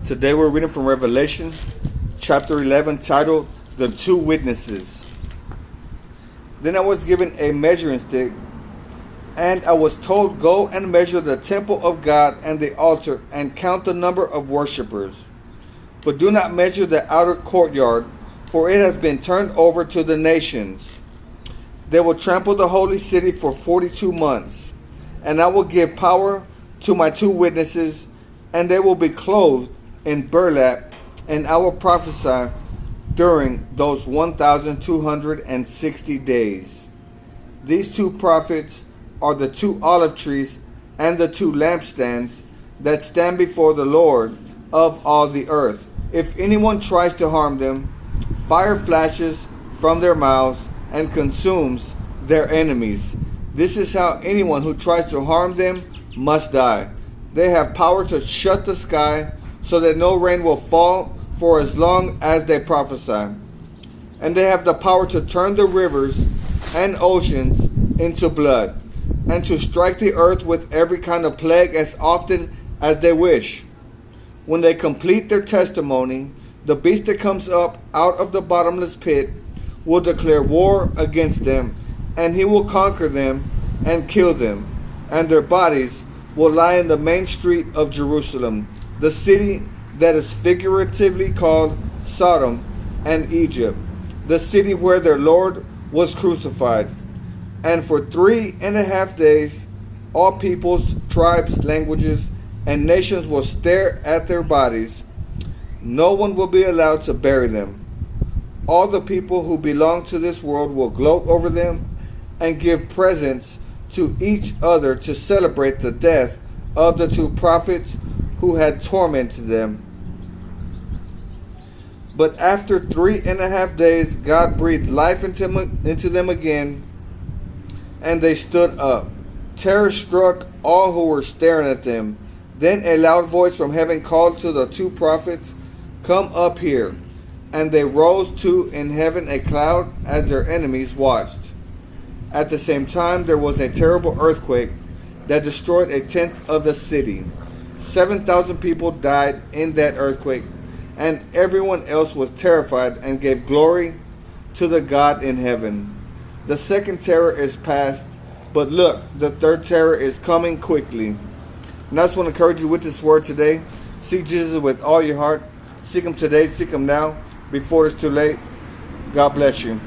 Today we're reading from Revelation chapter 11 titled The Two Witnesses. Then I was given a measuring stick, and I was told, go and measure the temple of God and the altar and count the number of worshippers. But do not measure the outer courtyard, for it has been turned over to the nations. They will trample the holy city for 42 months, and I will give power to my two witnesses, and they will be clothed in burlap, and I will prophesy during those 1,260 days. These two prophets are the two olive trees and the two lampstands that stand before the Lord of all the earth. If anyone tries to harm them, fire flashes from their mouths and consumes their enemies. This is how anyone who tries to harm them must die. They have power to shut the sky so that no rain will fall for as long as they prophesy. And they have the power to turn the rivers and oceans into blood, and to strike the earth with every kind of plague as often as they wish. When they complete their testimony, the beast that comes up out of the bottomless pit will declare war against them, and he will conquer them and kill them, and their bodies will lie in the main street of Jerusalem, the city that is figuratively called Sodom and Egypt, the city where their Lord was crucified. And for 3.5 days, all peoples, tribes, languages, and nations will stare at their bodies. No one will be allowed to bury them. All the people who belong to this world will gloat over them and give presents to each other to celebrate the death of the two prophets who had tormented them. But after 3.5 days, God breathed life into them again, and they stood up. Terror struck all who were staring at them. Then a loud voice from heaven called to the two prophets, "Come up here." And they rose to in heaven a cloud as their enemies watched. At the same time, there was a terrible earthquake that destroyed 1/10 of the city. 7,000 people died in that earthquake, and everyone else was terrified and gave glory to the God in heaven. The second terror is past, but look, the third terror is coming quickly. And I just want to encourage you with this word today. Seek Jesus with all your heart. Seek him today, seek him now, before it's too late. God bless you.